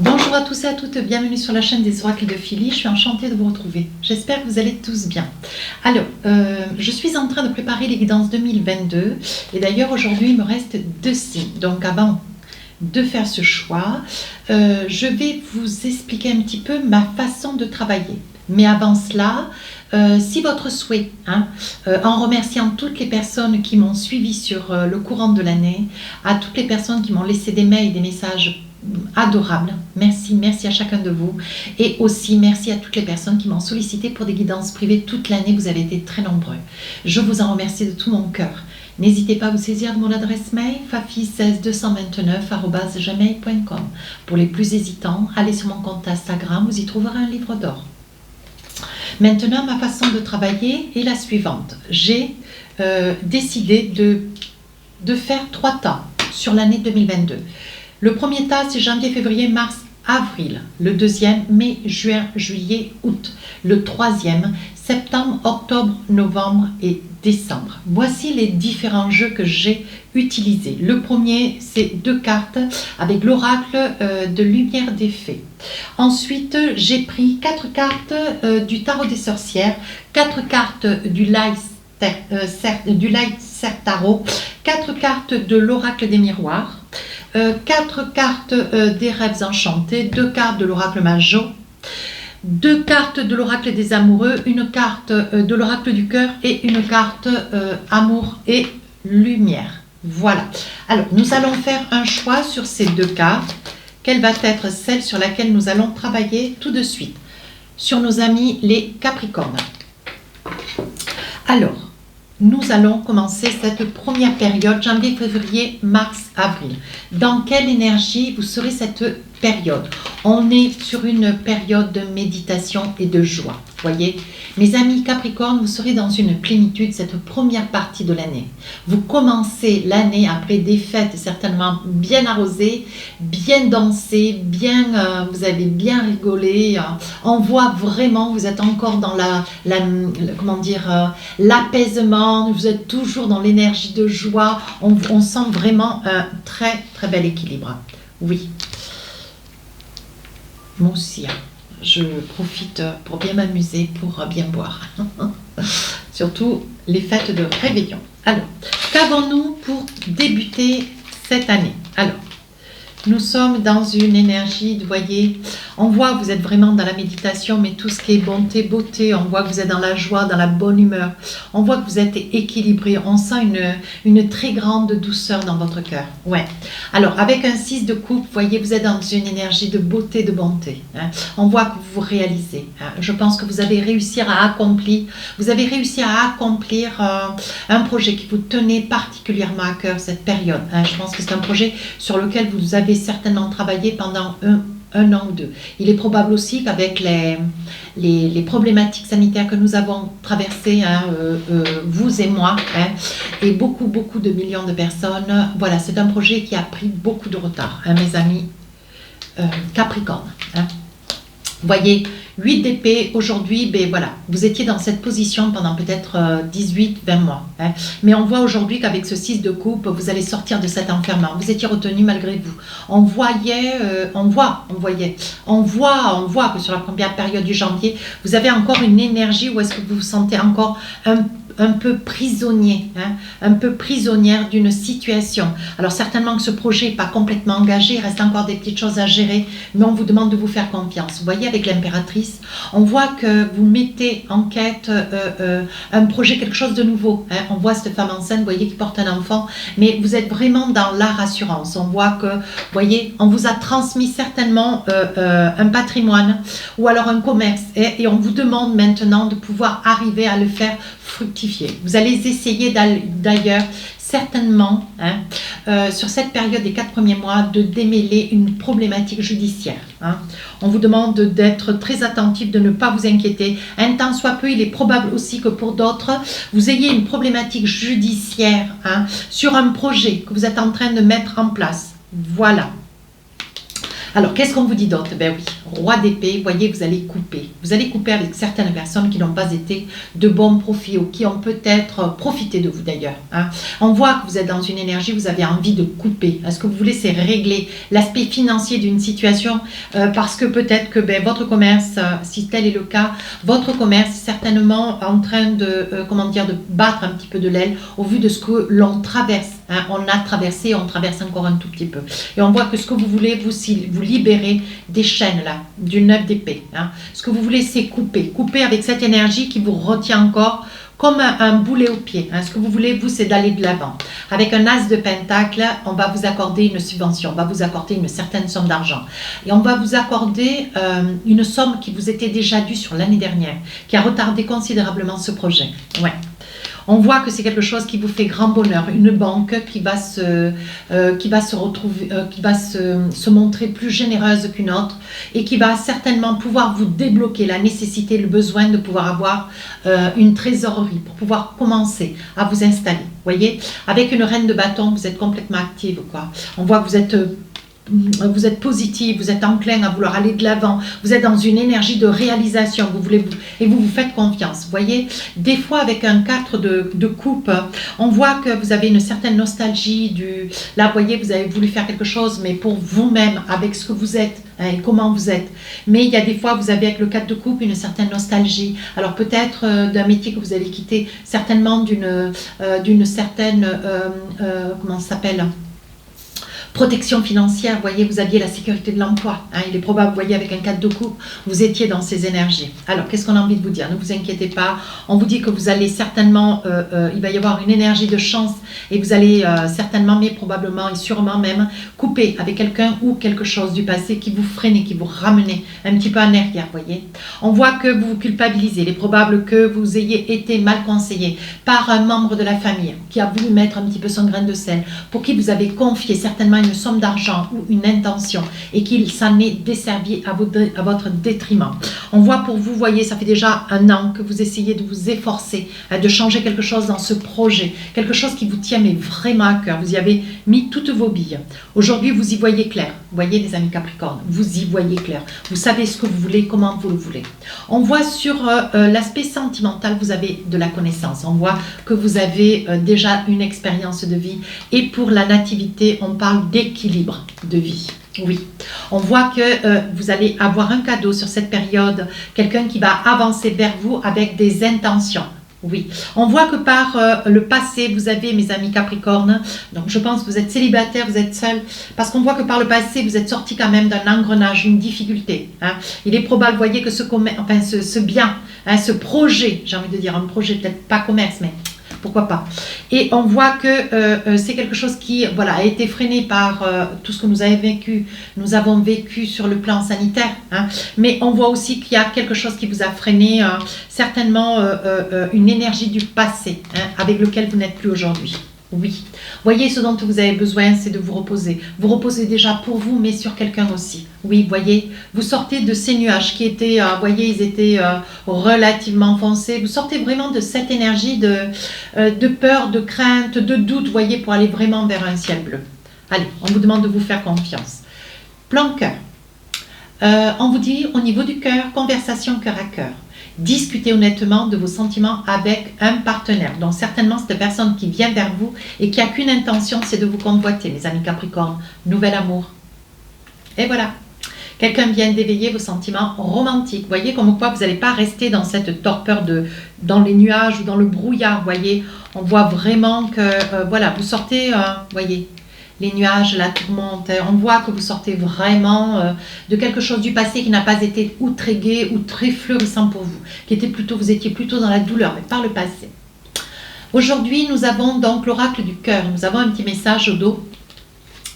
Bonjour à tous et à toutes, bienvenue sur la chaîne des oracles de Philly. Je suis enchantée de vous retrouver. J'espère que vous allez tous bien. Alors, je suis en train de préparer les guidances 2022 et d'ailleurs aujourd'hui il me reste 2 signes. Donc avant de faire ce choix, je vais vous expliquer un petit peu ma façon de travailler. Mais avant cela, si votre souhait, en remerciant toutes les personnes qui m'ont suivi sur le courant de l'année, à toutes les personnes qui m'ont laissé des mails, des messages adorables, merci à chacun de vous, et aussi merci à toutes les personnes qui m'ont sollicité pour des guidances privées toute l'année. Vous avez été très nombreux, je vous en remercie de tout mon cœur. N'hésitez pas à vous saisir de mon adresse mail fafi16229@gmail.com. Pour les plus hésitants, allez sur mon compte Instagram, vous y trouverez un livre d'or. Maintenant, ma façon de travailler est la suivante. J'ai décidé de faire 3 tas sur l'année 2022. Le premier tas, c'est janvier, février, mars, avril. Le deuxième, mai, juin, juillet, août. Le troisième, septembre, octobre, novembre et décembre. Voici les différents jeux que j'ai utilisés. Le premier, c'est 2 cartes avec l'oracle de lumière des fées. Ensuite, j'ai pris 4 cartes du tarot des sorcières, 4 cartes du Light Tarot, 4 cartes de l'oracle des miroirs, 4 cartes des rêves enchantés, 2 cartes de l'oracle Majo, 2 cartes de l'oracle des amoureux, une carte de l'oracle du cœur et une carte amour et lumière. Voilà. Alors, nous allons faire un choix sur ces 2 cartes. Quelle va être celle sur laquelle nous allons travailler tout de suite? Sur nos amis les Capricornes. Alors, nous allons commencer cette première période, janvier, février, mars, avril. Dans quelle énergie vous serez cette période? On est sur une période de méditation et de joie. Voyez, mes amis Capricorne, vous serez dans une plénitude cette première partie de l'année. Vous commencez l'année après des fêtes certainement bien arrosées, bien dansées, vous avez bien rigolé. On voit vraiment, vous êtes encore dans l'apaisement, vous êtes toujours dans l'énergie de joie. On sent vraiment un très très bel équilibre. Oui. Moi aussi, je profite pour bien m'amuser, pour bien boire. Surtout les fêtes de réveillon. Alors, qu'avons-nous pour débuter cette année? Alors, nous sommes dans une énergie, vous voyez, on voit que vous êtes vraiment dans la méditation, mais tout ce qui est bonté, beauté, on voit que vous êtes dans la joie, dans la bonne humeur, on voit que vous êtes équilibré, on sent une très grande douceur dans votre cœur. Ouais. Alors, avec un 6 de coupe, vous voyez, vous êtes dans une énergie de beauté, de bonté. On voit que vous vous réalisez. Je pense que vous avez réussi à accomplir un projet qui vous tenait particulièrement à cœur cette période. Je pense que c'est un projet sur lequel vous avez certainement travaillé pendant un an ou 2. Il est probable aussi qu'avec les problématiques sanitaires que nous avons traversées, vous et moi, et beaucoup de millions de personnes, voilà, c'est un projet qui a pris beaucoup de retard, mes amis Capricorne. Vous voyez, 8 d'épée, aujourd'hui, ben voilà, vous étiez dans cette position pendant peut-être 18-20 mois. Mais on voit aujourd'hui qu'avec ce 6 de coupe, vous allez sortir de cet enfermement. Vous étiez retenu malgré vous. On voit que sur la première période du janvier, vous avez encore une énergie où est-ce que vous vous sentez encore un peu prisonnier, un peu prisonnière d'une situation. Alors certainement que ce projet n'est pas complètement engagé, il reste encore des petites choses à gérer, mais on vous demande de vous faire confiance. Vous voyez, avec l'impératrice, on voit que vous mettez en quête un projet, quelque chose de nouveau. On voit cette femme enceinte, vous voyez, qui porte un enfant, mais vous êtes vraiment dans la rassurance. On voit que, vous voyez, on vous a transmis certainement un patrimoine ou alors un commerce, et on vous demande maintenant de pouvoir arriver à le faire fructifier. Vous allez essayer d'ailleurs certainement sur cette période des 4 premiers mois de démêler une problématique judiciaire. On vous demande d'être très attentif, de ne pas vous inquiéter. Un temps soit peu, il est probable aussi que pour d'autres, vous ayez une problématique judiciaire sur un projet que vous êtes en train de mettre en place. Voilà. Alors, qu'est-ce qu'on vous dit d'autre? Ben oui, roi d'épée, voyez, vous allez couper. Vous allez couper avec certaines personnes qui n'ont pas été de bons profits ou qui ont peut-être profité de vous d'ailleurs. Hein. On voit que vous êtes dans une énergie, vous avez envie de couper. Ce que vous voulez, c'est régler l'aspect financier d'une situation parce que peut-être que votre commerce, si tel est le cas, votre commerce est certainement en train de, comment dire, de battre un petit peu de l'aile au vu de ce que l'on traverse. Hein. On a traversé, on traverse encore un tout petit peu. Et on voit que ce que vous voulez, vous libérer des chaînes là, du 9 d'épée. Hein. Ce que vous voulez, c'est couper. Couper avec cette énergie qui vous retient encore comme un boulet au pied. Hein. Ce que vous voulez, vous, c'est d'aller de l'avant. Avec un as de pentacle, on va vous accorder une subvention, on va vous accorder une certaine somme d'argent. Et on va vous accorder une somme qui vous était déjà due sur l'année dernière, qui a retardé considérablement ce projet. Ouais. On voit que c'est quelque chose qui vous fait grand bonheur, une banque qui va se retrouver, qui va se montrer plus généreuse qu'une autre et qui va certainement pouvoir vous débloquer la nécessité, le besoin de pouvoir avoir une trésorerie pour pouvoir commencer à vous installer. Voyez, avec une reine de bâton, vous êtes complètement active, quoi. On voit que vous êtes positif, vous êtes enclin à vouloir aller de l'avant, vous êtes dans une énergie de réalisation, et vous vous faites confiance. Vous voyez, des fois avec un 4 de coupe, on voit que vous avez une certaine nostalgie là, vous voyez, vous avez voulu faire quelque chose, mais pour vous-même, avec ce que vous êtes, hein, et comment vous êtes. Mais il y a des fois, vous avez avec le 4 de coupe une certaine nostalgie. Alors peut-être d'un métier que vous avez quitté, certainement d'une certaine, comment ça s'appelle, protection financière, vous voyez, vous aviez la sécurité de l'emploi. Hein, il est probable, vous voyez, avec un 4 de coupe, vous étiez dans ces énergies. Alors, qu'est-ce qu'on a envie de vous dire? Ne vous inquiétez pas. On vous dit que vous allez certainement, il va y avoir une énergie de chance et vous allez certainement, mais probablement et sûrement même, couper avec quelqu'un ou quelque chose du passé qui vous freinait, qui vous ramenait un petit peu en arrière, vous voyez. On voit que vous vous culpabilisez. Il est probable que vous ayez été mal conseillé par un membre de la famille qui a voulu mettre un petit peu son grain de sel, pour qui vous avez confié certainement une somme d'argent ou une intention et qu'il s'en est desservi à votre détriment. On voit pour vous, voyez, ça fait déjà un an que vous essayez de vous efforcer, de changer quelque chose dans ce projet, quelque chose qui vous tient mais vraiment à cœur. Vous y avez mis toutes vos billes. Aujourd'hui, vous y voyez clair. Vous voyez, les amis Capricorne, vous y voyez clair. Vous savez ce que vous voulez, comment vous le voulez. On voit sur l'aspect sentimental, vous avez de la connaissance. On voit que vous avez déjà une expérience de vie. Et pour la nativité, on parle d'équilibre de vie. Oui, on voit que vous allez avoir un cadeau sur cette période, quelqu'un qui va avancer vers vous avec des intentions. Oui, on voit que par le passé, vous avez, mes amis Capricorne, donc je pense que vous êtes célibataire, vous êtes seul, parce qu'on voit que par le passé, vous êtes sorti quand même d'un engrenage, une difficulté. Hein. Il est probable, vous voyez, que ce bien, hein, ce projet, j'ai envie de dire un projet, peut-être pas commerce, mais pourquoi pas. Et on voit que c'est quelque chose qui, voilà, a été freiné par tout ce que nous avons vécu sur le plan sanitaire. Hein. Mais on voit aussi qu'il y a quelque chose qui vous a freiné, certainement une énergie du passé, hein, avec lequel vous n'êtes plus aujourd'hui. Oui. Voyez, ce dont vous avez besoin, c'est de vous reposer. Vous reposez déjà pour vous, mais sur quelqu'un aussi. Oui, voyez, vous sortez de ces nuages qui étaient, voyez, ils étaient relativement foncés. Vous sortez vraiment de cette énergie de peur, de crainte, de doute, voyez, pour aller vraiment vers un ciel bleu. Allez, on vous demande de vous faire confiance. Plan cœur. On vous dit, au niveau du cœur, conversation cœur à cœur. Discutez honnêtement de vos sentiments avec un partenaire. Donc certainement, cette personne qui vient vers vous et qui n'a qu'une intention, c'est de vous convoiter, mes amis Capricorne. Nouvel amour. Et voilà. Quelqu'un vient d'éveiller vos sentiments romantiques. Vous voyez comme quoi vous n'allez pas rester dans cette torpeur dans les nuages ou dans le brouillard. Vous voyez, on voit vraiment que, voilà, vous sortez, voyez, les nuages, la tourmente, on voit que vous sortez vraiment de quelque chose du passé qui n'a pas été ou très gai ou très fleurissant pour vous, vous étiez plutôt dans la douleur, mais par le passé. Aujourd'hui, nous avons donc l'oracle du cœur, nous avons un petit message au dos.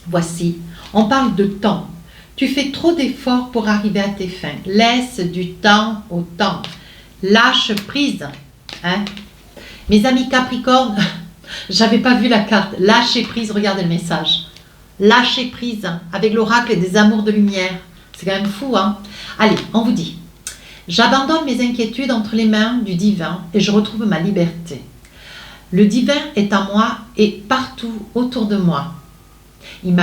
Voici, on parle de temps. Tu fais trop d'efforts pour arriver à tes fins. Laisse du temps au temps. Lâche prise. Hein? Mes amis Capricorne, j'avais pas vu la carte. Lâchez prise, regardez le message. Lâchez prise avec l'oracle des amours de lumière. C'est quand même fou, hein? Allez, on vous dit. J'abandonne mes inquiétudes entre les mains du divin et je retrouve ma liberté. Le divin est en moi et partout autour de moi. Il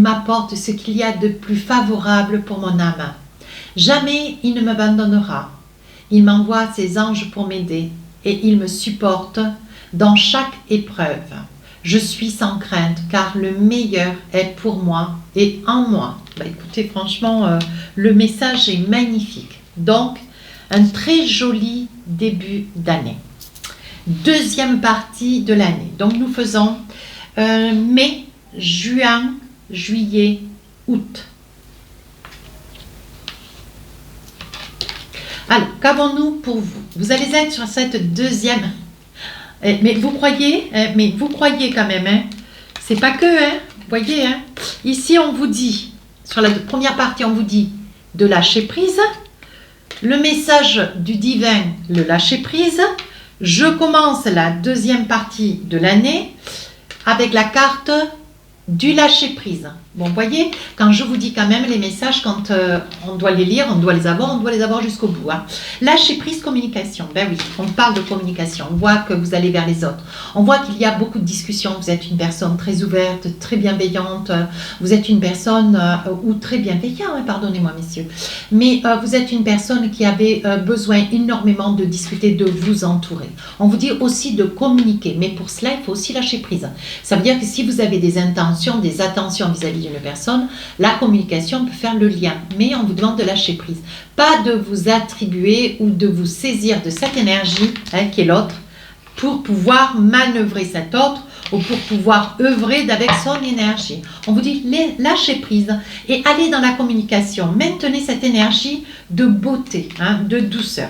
m'apporte ce qu'il y a de plus favorable pour mon âme. Jamais il ne m'abandonnera. Il m'envoie ses anges pour m'aider et il me supporte dans chaque épreuve. Je suis sans crainte car le meilleur est pour moi et en moi. Bah, écoutez, franchement, le message est magnifique. Donc, un très joli début d'année. Deuxième partie de l'année. Donc, nous faisons mai, juin, juillet, août. Alors, qu'avons-nous pour vous? Vous allez être sur cette deuxième. Mais vous croyez quand même, hein, c'est pas que, hein, vous voyez, hein, ici on vous dit, sur la première partie, on vous dit de lâcher prise. Le message du divin, le lâcher prise. Je commence la deuxième partie de l'année avec la carte du lâcher prise. Bon, vous voyez, quand je vous dis quand même les messages, quand on doit les lire, on doit les avoir jusqu'au bout. Hein. Lâcher prise, communication. Ben oui, on parle de communication. On voit que vous allez vers les autres. On voit qu'il y a beaucoup de discussions. Vous êtes une personne très ouverte, très bienveillante. Vous êtes une personne, ou très bienveillante, hein, pardonnez-moi messieurs. Mais vous êtes une personne qui avait besoin énormément de discuter, de vous entourer. On vous dit aussi de communiquer. Mais pour cela, il faut aussi lâcher prise. Ça veut dire que si vous avez des intentions, des attentions vis-à-vis d'une personne, la communication peut faire le lien, mais on vous demande de lâcher prise. Pas de vous attribuer ou de vous saisir de cette énergie hein, qui est l'autre pour pouvoir manœuvrer cet autre ou pour pouvoir œuvrer avec son énergie. On vous dit lâchez prise et allez dans la communication. Maintenez cette énergie de beauté, hein, de douceur.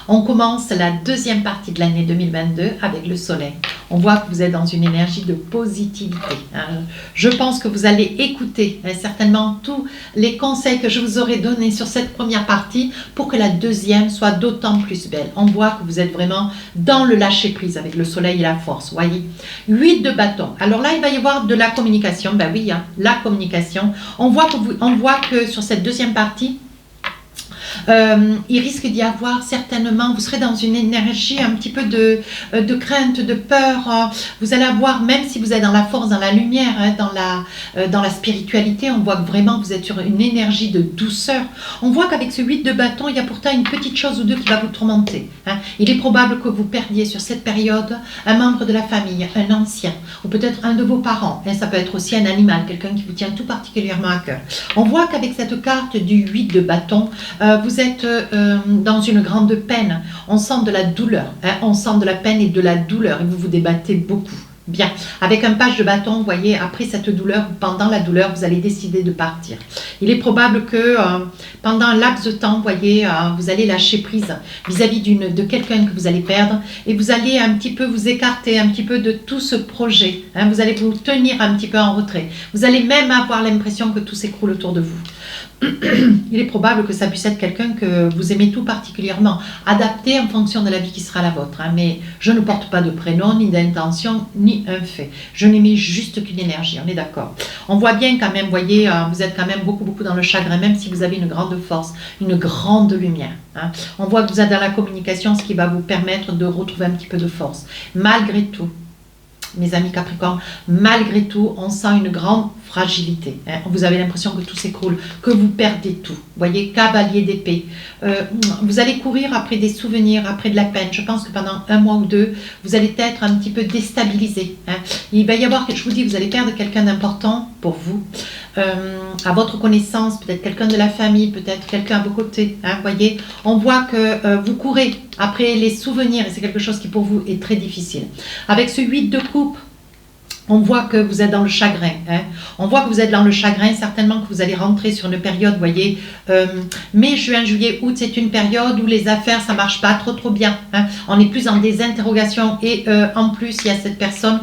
On commence la deuxième partie de l'année 2022 avec le soleil. On voit que vous êtes dans une énergie de positivité. Hein. Je pense que vous allez écouter hein, certainement tous les conseils que je vous aurai donnés sur cette première partie pour que la deuxième soit d'autant plus belle. On voit que vous êtes vraiment dans le lâcher prise avec le soleil et la force. Voyez, 8 de bâton. Alors là, il va y avoir de la communication. Ben oui, hein, la communication. On voit que sur cette deuxième partie, il risque d'y avoir certainement, vous serez dans une énergie un petit peu de crainte, de peur. Vous allez avoir, même si vous êtes dans la force, dans la lumière, hein, dans la spiritualité, on voit que vraiment vous êtes sur une énergie de douceur. On voit qu'avec ce 8 de bâton, il y a pourtant une petite chose ou deux qui va vous tourmenter. Hein. Il est probable que vous perdiez sur cette période un membre de la famille, un ancien, ou peut-être un de vos parents. Hein. Ça peut être aussi un animal, quelqu'un qui vous tient tout particulièrement à cœur. On voit qu'avec cette carte du 8 de bâton, vous êtes dans une grande peine, on sent de la douleur, hein, on sent de la peine et de la douleur et vous vous débattez beaucoup. Bien, avec un page de bâton, vous voyez, après cette douleur, pendant la douleur, vous allez décider de partir. Il est probable que pendant un laps de temps, vous voyez, vous allez lâcher prise vis-à-vis de quelqu'un que vous allez perdre et vous allez un petit peu vous écarter un petit peu de tout ce projet. Hein, vous allez vous tenir un petit peu en retrait. Vous allez même avoir l'impression que tout s'écroule autour de vous. Il est probable que ça puisse être quelqu'un que vous aimez tout particulièrement, adapté en fonction de la vie qui sera la vôtre. Hein, mais je ne porte pas de prénom, ni d'intention, ni un fait. Je n'émets juste qu'une énergie, on est d'accord. On voit bien quand même, vous voyez, vous êtes quand même beaucoup dans le chagrin, même si vous avez une grande force, une grande lumière. Hein. On voit que vous êtes dans la communication, ce qui va vous permettre de retrouver un petit peu de force. Malgré tout, mes amis Capricorne, malgré tout, on sent une grande fragilité. Hein. Vous avez l'impression que tout s'écroule, que vous perdez tout. Vous voyez, cavalier d'épée. Vous allez courir après des souvenirs, après de la peine. Je pense que pendant un mois ou deux, vous allez être un petit peu déstabilisé. Hein. Il va y avoir, je vous dis, vous allez perdre quelqu'un d'important pour vous. À votre connaissance, peut-être quelqu'un de la famille, peut-être quelqu'un à vos côtés. Hein, voyez, on voit que vous courez après les souvenirs et c'est quelque chose qui pour vous est très difficile. Avec ce 8 de coupe, on voit que vous êtes dans le chagrin. Hein. On voit que vous êtes dans le chagrin, certainement que vous allez rentrer sur une période, vous voyez, mai, juin, juillet, août, c'est une période où les affaires, ça ne marche pas trop bien. Hein. On est plus dans des interrogations et en plus, il y a cette personne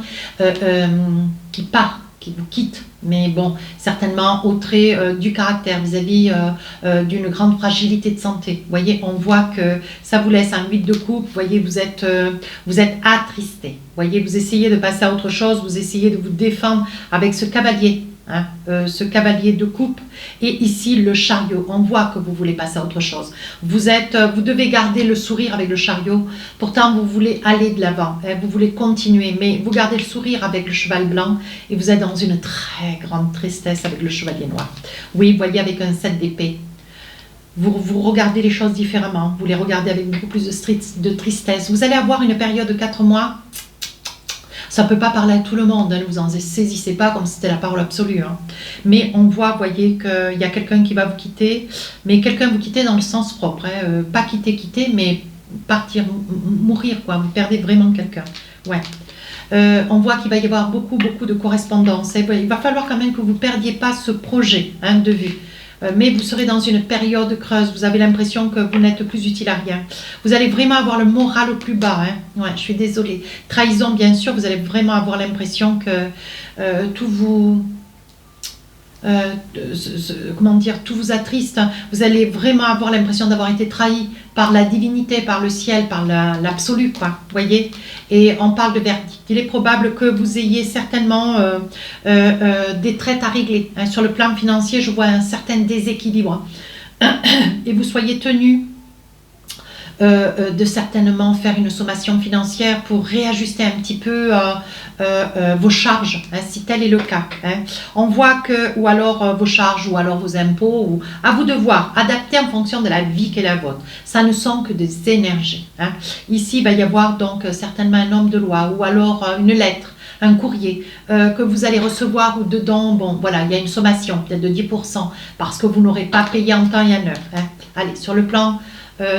qui part, qui vous quitte. Mais bon, certainement au trait du caractère vis-à-vis d'une grande fragilité de santé. Vous voyez, on voit que ça vous laisse un 8 de coupe. Vous voyez, vous êtes attristé. Vous voyez, vous essayez de passer à autre chose, vous essayez de vous défendre avec ce cavalier. hein, ce cavalier de coupe, et ici le chariot. On voit que vous voulez passer à autre chose. Vous devez garder le sourire avec le chariot. Pourtant, vous voulez aller de l'avant, hein, vous voulez continuer, mais vous gardez le sourire avec le cheval blanc et vous êtes dans une très grande tristesse avec le chevalier noir. Oui, vous voyez, avec un 7 d'épée. Vous regardez les choses différemment, vous les regardez avec beaucoup plus de tristesse. Vous allez avoir une période de 4 mois. Ça ne peut pas parler à tout le monde, hein, ne vous en saisissez pas comme si c'était la parole absolue. Hein. Mais on voit, vous voyez, qu'il y a quelqu'un qui va vous quitter, mais quelqu'un vous quitter dans le sens propre. Hein, pas quitter, mais partir, mourir, quoi. Vous perdez vraiment quelqu'un. Ouais. On voit qu'il va y avoir beaucoup de correspondance. Et il va falloir quand même que vous ne perdiez pas ce projet, hein, de vue. Mais vous serez dans une période creuse, vous avez l'impression que vous n'êtes plus utile à rien. Vous allez vraiment avoir le moral au plus bas. Hein. Ouais, je suis désolée. Trahison, bien sûr, vous allez vraiment avoir l'impression que tout vous... comment dire, tout vous attriste. Vous allez vraiment avoir l'impression d'avoir été trahi par la divinité, par le ciel, par l'absolu, quoi. Vous voyez? Et on parle de verdict. Il est probable que vous ayez certainement des traites à régler. Hein. Sur le plan financier, je vois un certain déséquilibre. Et vous soyez tenu de certainement faire une sommation financière pour réajuster un petit peu vos charges, hein, si tel est le cas. Hein. On voit que, ou alors vos charges, ou alors vos impôts, ou à vous de voir, adapter en fonction de la vie qui est la vôtre. Ça ne sont que des énergies. Hein. Ici, il va y avoir donc certainement un homme de loi, ou alors une lettre, un courrier que vous allez recevoir où dedans, bon voilà, il y a une sommation peut-être de 10% parce que vous n'aurez pas payé en temps et en heure. Hein. Allez, sur le plan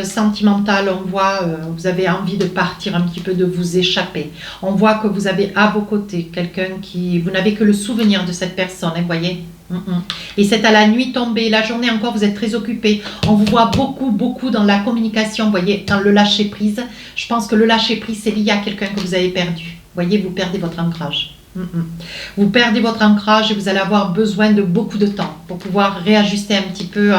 sentimental, on voit vous avez envie de partir un petit peu, de vous échapper. On voit que vous avez à vos côtés quelqu'un qui, vous n'avez que le souvenir de cette personne, hein, vous voyez. Et c'est à la nuit tombée, la journée encore, vous êtes très occupé. On vous voit beaucoup dans la communication, vous voyez, dans le lâcher prise. Je pense que le lâcher prise, c'est lié à quelqu'un que vous avez perdu. Vous voyez, vous perdez votre ancrage. Vous perdez votre ancrage et vous allez avoir besoin de beaucoup de temps pour pouvoir réajuster un petit peu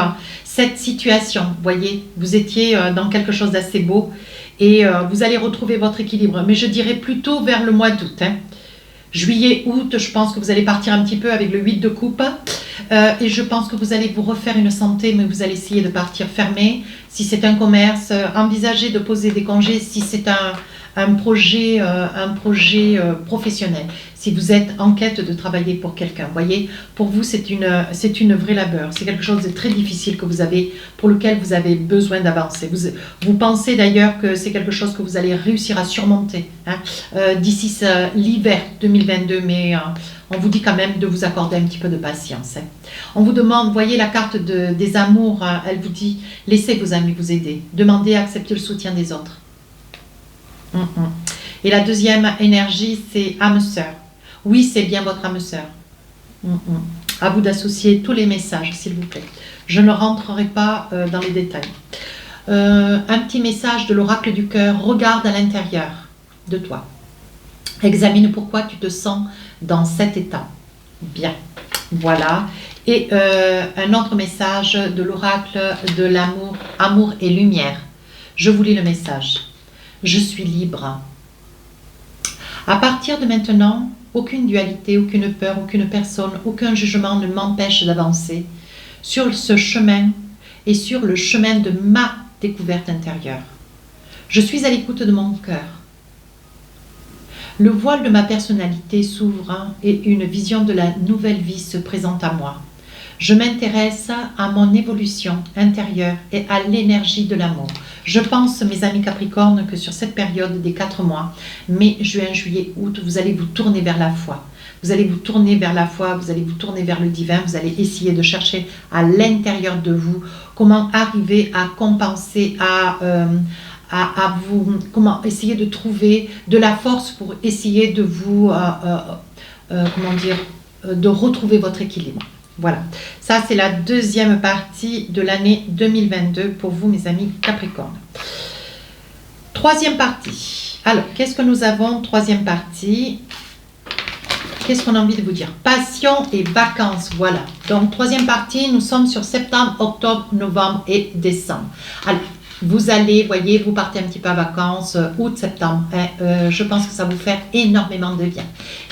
cette situation. Vous voyez, vous étiez dans quelque chose d'assez beau et vous allez retrouver votre équilibre. Mais je dirais plutôt vers le mois d'août. Hein. Juillet, août, je pense que vous allez partir un petit peu avec le 8 de coupe. Et je pense que vous allez vous refaire une santé, mais vous allez essayer de partir fermé. Si c'est un commerce, envisagez de poser des congés. Si c'est un projet professionnel, si vous êtes en quête de travailler pour quelqu'un, vous voyez, pour vous c'est une vraie labeur, c'est quelque chose de très difficile que vous avez, pour lequel vous avez besoin d'avancer. Vous pensez d'ailleurs que c'est quelque chose que vous allez réussir à surmonter hein, d'ici l'hiver 2022, mais on vous dit quand même de vous accorder un petit peu de patience. Hein. On vous demande, vous voyez la carte des amours, elle vous dit, laissez vos amis vous aider, demandez à accepter le soutien des autres. Et la deuxième énergie, c'est âme sœur. Oui, c'est bien votre âme sœur. À vous d'associer tous les messages, s'il vous plaît. Je ne rentrerai pas dans les détails. Un petit message de l'oracle du cœur. Regarde à l'intérieur de toi. Examine pourquoi tu te sens dans cet état. Bien. Voilà. Et un autre message de l'oracle de l'amour, amour et lumière. Je vous lis le message. Je suis libre. À partir de maintenant, aucune dualité, aucune peur, aucune personne, aucun jugement ne m'empêche d'avancer sur ce chemin et sur le chemin de ma découverte intérieure. Je suis à l'écoute de mon cœur. Le voile de ma personnalité s'ouvre et une vision de la nouvelle vie se présente à moi. Je m'intéresse à mon évolution intérieure et à l'énergie de l'amour. Je pense, mes amis Capricornes, que sur cette période des 4 mois, mai, juin, juillet, août, vous allez vous tourner vers la foi. Vous allez vous tourner vers la foi, vous allez vous tourner vers le divin, vous allez essayer de chercher à l'intérieur de vous comment arriver à compenser, comment essayer de trouver de la force pour essayer de vous, de retrouver votre équilibre. Voilà, ça c'est la deuxième partie de l'année 2022 pour vous mes amis Capricorne. Troisième partie. Alors, qu'est-ce que nous avons? Troisième partie. Qu'est-ce qu'on a envie de vous dire? Passion et vacances, voilà. Donc, troisième partie, nous sommes sur septembre, octobre, novembre et décembre. Alors, vous allez, voyez, vous partez un petit peu à vacances, août, septembre. Hein, je pense que ça va vous faire énormément de bien.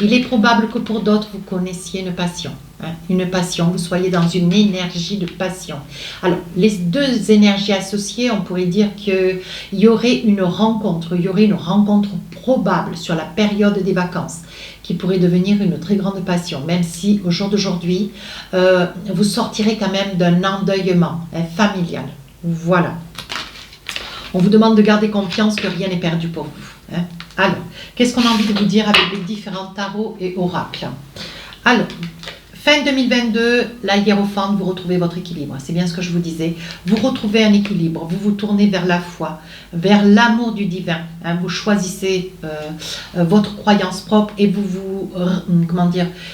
Il est probable que pour d'autres, vous connaissiez une passion. hein, une passion, vous soyez dans une énergie de passion. Alors, les deux énergies associées, on pourrait dire qu'il y aurait une rencontre probable sur la période des vacances, qui pourrait devenir une très grande passion, même si au jour d'aujourd'hui, vous sortirez quand même d'un endeuillement familial. Voilà. On vous demande de garder confiance que rien n'est perdu pour vous. Hein. Alors, qu'est-ce qu'on a envie de vous dire avec les différents tarots et oracles? Alors, fin 2022, la hiérophante, vous retrouvez votre équilibre. C'est bien ce que je vous disais. Vous retrouvez un équilibre. Vous vous tournez vers la foi, vers l'amour du divin. Hein. Vous choisissez votre croyance propre et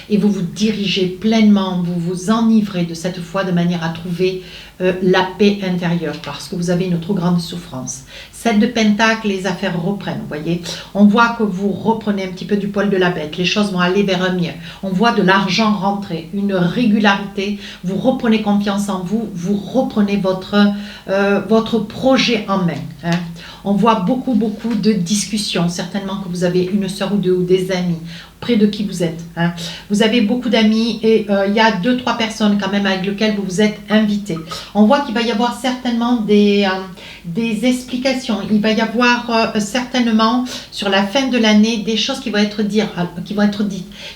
et vous vous dirigez pleinement. Vous vous enivrez de cette foi de manière à trouver la paix intérieure parce que vous avez une trop grande souffrance. 7 de Pentacle, les affaires reprennent, vous voyez. On voit que vous reprenez un petit peu du poil de la bête. Les choses vont aller vers un mieux. On voit de l'argent rentrer, une régularité. Vous reprenez confiance en vous. Vous reprenez votre projet en main. Hein. On voit beaucoup de discussions. Certainement que vous avez une sœur ou deux ou des amis près de qui vous êtes. Hein. Vous avez beaucoup d'amis et il y a 2-3 personnes quand même avec lesquelles vous vous êtes invités. On voit qu'il va y avoir certainement des explications. Il va y avoir certainement sur la fin de l'année des choses qui vont être dites,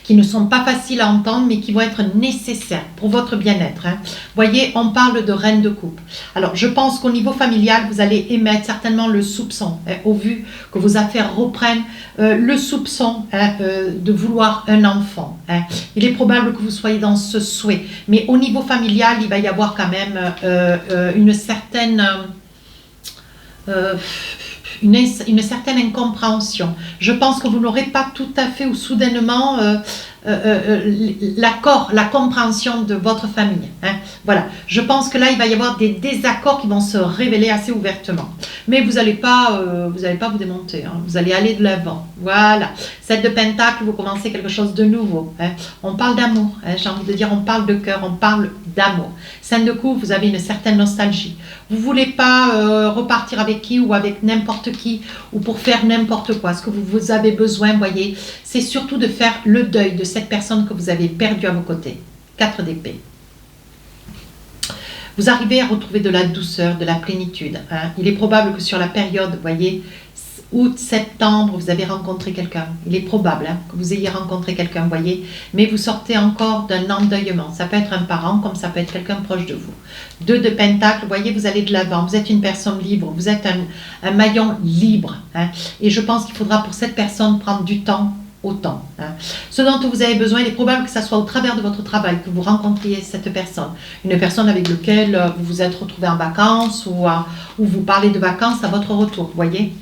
qui ne sont pas faciles à entendre mais qui vont être nécessaires pour votre bien-être. Hein. Vous voyez, on parle de reine de coupe. Alors je pense qu'au niveau familial, vous allez émettre certainement le soupçon, hein, au vu que vos affaires reprennent, le soupçon de vouloir un enfant. Hein. Il est probable que vous soyez dans ce souhait, mais au niveau familial, il va y avoir quand même une certaine incompréhension. Je pense que vous n'aurez pas tout à fait ou soudainement l'accord, la compréhension de votre famille. Hein. Voilà. Je pense que là, il va y avoir des désaccords qui vont se révéler assez ouvertement. Mais vous n'allez pas, vous démonter. Hein. Vous allez aller de l'avant. Voilà. 7 de Pentacle, vous commencez quelque chose de nouveau. Hein. On parle d'amour. Hein. J'ai envie de dire, on parle de cœur, on parle d'amour. 5 de coupe, vous avez une certaine nostalgie. Vous ne voulez pas repartir avec qui ou avec n'importe qui ou pour faire n'importe quoi. Ce que vous avez besoin, voyez, c'est surtout de faire le deuil de cette personne que vous avez perdue à vos côtés. 4 d'épée. Vous arrivez à retrouver de la douceur, de la plénitude. Hein. Il est probable que sur la période, vous voyez, août, septembre, vous avez rencontré quelqu'un. Il est probable hein, que vous ayez rencontré quelqu'un, vous voyez, mais vous sortez encore d'un endeuillement. Ça peut être un parent, comme ça peut être quelqu'un proche de vous. 2 de Pentacle, vous voyez, vous allez de l'avant. Vous êtes une personne libre, vous êtes un maillon libre. Hein, et je pense qu'il faudra pour cette personne prendre du temps autant. Hein. Ce dont vous avez besoin, il est probable que ce soit au travers de votre travail que vous rencontriez cette personne. Une personne avec laquelle vous vous êtes retrouvé en vacances ou vous parlez de vacances à votre retour, vous voyez.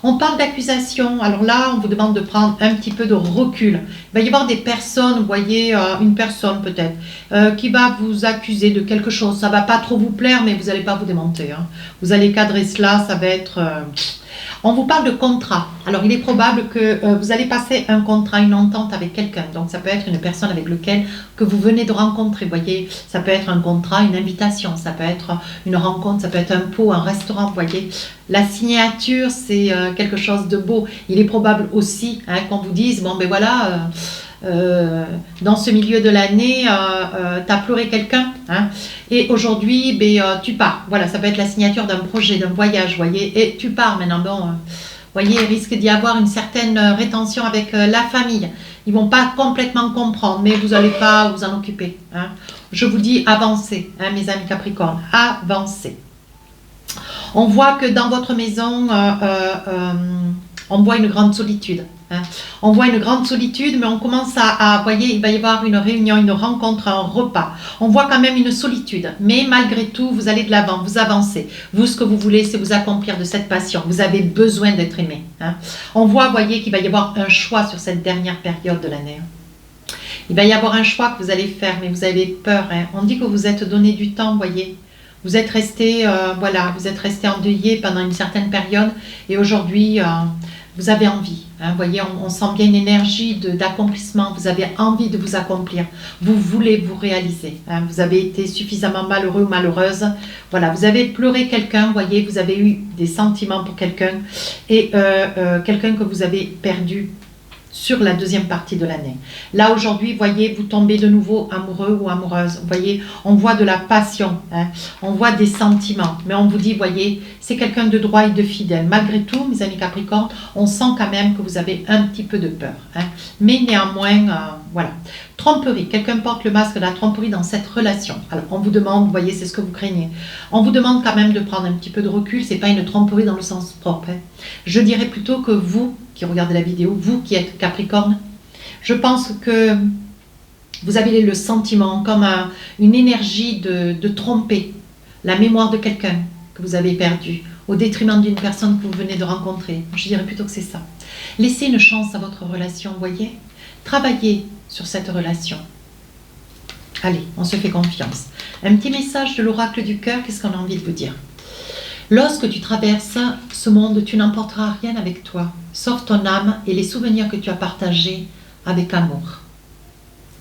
On parle d'accusation. Alors là, on vous demande de prendre un petit peu de recul. Il va y avoir des personnes, vous voyez, une personne peut-être, qui va vous accuser de quelque chose. Ça ne va pas trop vous plaire, mais vous n'allez pas vous démonter. Hein. Vous allez cadrer cela, ça va être... On vous parle de contrat. Alors, il est probable que vous allez passer un contrat, une entente avec quelqu'un. Donc, ça peut être une personne avec laquelle que vous venez de rencontrer. Vous voyez, ça peut être un contrat, une invitation. Ça peut être une rencontre, ça peut être un pot, un restaurant. Vous voyez, la signature, c'est quelque chose de beau. Il est probable aussi hein, qu'on vous dise, bon, ben voilà... dans ce milieu de l'année, tu as pleuré quelqu'un hein, et aujourd'hui tu pars. Voilà, ça peut être la signature d'un projet, d'un voyage, voyez, et tu pars maintenant. Bon, voyez, il risque d'y avoir une certaine rétention avec la famille. Ils ne vont pas complètement comprendre, mais vous n'allez pas vous en occuper. Hein. Je vous dis avancez, hein, mes amis Capricorne, avancez. On voit que dans votre maison, on voit une grande solitude. Hein. On voit une grande solitude, mais on commence à voyez, il va y avoir une réunion, une rencontre, un repas. On voit quand même une solitude, mais malgré tout, vous allez de l'avant, vous avancez. Vous, ce que vous voulez, c'est vous accomplir de cette passion. Vous avez besoin d'être aimé. Hein. On voit, voyez, qu'il va y avoir un choix sur cette dernière période de l'année. Il va y avoir un choix que vous allez faire, mais vous avez peur. Hein. On dit que vous êtes donné du temps, voyez. Vous êtes resté, voilà, vous êtes resté endeuillé pendant une certaine période, et aujourd'hui, vous avez envie. Hein, vous voyez, on sent bien une énergie d'accomplissement. Vous avez envie de vous accomplir. Vous voulez vous réaliser. Hein, vous avez été suffisamment malheureux ou malheureuse. Voilà, vous avez pleuré quelqu'un. Vous voyez, vous avez eu des sentiments pour quelqu'un et quelqu'un que vous avez perdu sur la deuxième partie de l'année. Là, aujourd'hui, voyez, vous tombez de nouveau amoureux ou amoureuse. Vous voyez, on voit de la passion, hein, on voit des sentiments. Mais on vous dit, voyez, c'est quelqu'un de droit et de fidèle. Malgré tout, mes amis Capricorne, on sent quand même que vous avez un petit peu de peur. Hein. Mais néanmoins, voilà. Tromperie. Quelqu'un porte le masque de la tromperie dans cette relation. Alors, on vous demande, vous voyez, c'est ce que vous craignez. On vous demande quand même de prendre un petit peu de recul. C'est pas une tromperie dans le sens propre. Hein. Je dirais plutôt que vous, qui regardez la vidéo, vous qui êtes Capricorne, je pense que vous avez le sentiment comme une énergie de tromper la mémoire de quelqu'un que vous avez perdu au détriment d'une personne que vous venez de rencontrer. Je dirais plutôt que c'est ça. Laissez une chance à votre relation, voyez. Travaillez sur cette relation. Allez, on se fait confiance. Un petit message de l'oracle du cœur, qu'est-ce qu'on a envie de vous dire? Lorsque tu traverses ce monde, tu n'emporteras rien avec toi, sauf ton âme et les souvenirs que tu as partagés avec amour.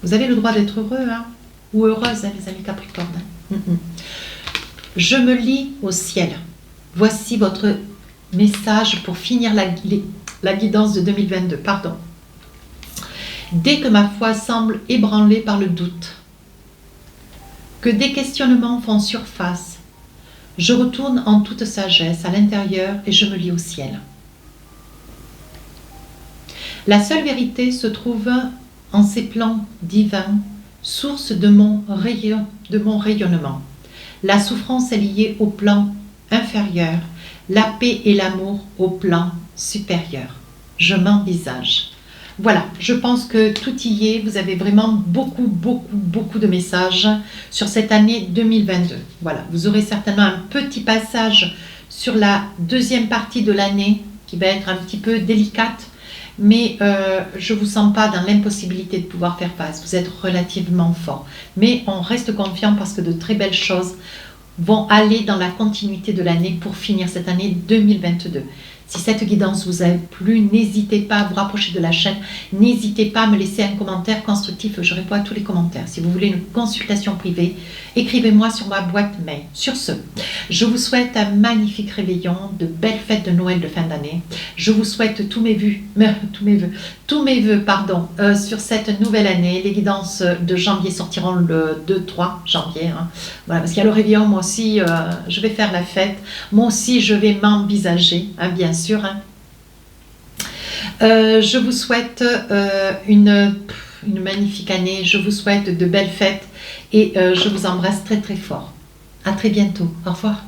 Vous avez le droit d'être heureux, hein, ou heureuse, hein, les amis Capricorne. Je me lie au ciel. Voici votre message pour finir la guidance de 2022. Pardon. Dès que ma foi semble ébranlée par le doute, que des questionnements font surface, je retourne en toute sagesse à l'intérieur et je me lie au ciel. La seule vérité se trouve en ces plans divins, source de mon rayonnement. La souffrance est liée au plan inférieur, la paix et l'amour au plan supérieur. Je m'envisage. Voilà, je pense que tout y est. Vous avez vraiment beaucoup de messages sur cette année 2022. Voilà, vous aurez certainement un petit passage sur la deuxième partie de l'année qui va être un petit peu délicate, mais je ne vous sens pas dans l'impossibilité de pouvoir faire face. Vous êtes relativement fort, mais on reste confiant parce que de très belles choses vont aller dans la continuité de l'année pour finir cette année 2022. Si cette guidance vous a plu, n'hésitez pas à vous rapprocher de la chaîne. N'hésitez pas à me laisser un commentaire constructif. Je réponds à tous les commentaires. Si vous voulez une consultation privée, écrivez-moi sur ma boîte mail. Sur ce, je vous souhaite un magnifique réveillon, de belles fêtes de Noël de fin d'année. Je vous souhaite tous mes vœux, sur cette nouvelle année. Les guidances de janvier sortiront le 2-3 janvier. Hein. Voilà, parce qu'il y a le réveillon, moi aussi, je vais faire la fête. Moi aussi, je vais m'envisager, hein, bien sûr. Hein. Je vous souhaite une magnifique année. Je vous souhaite de belles fêtes et je vous embrasse très fort. À très bientôt. Au revoir.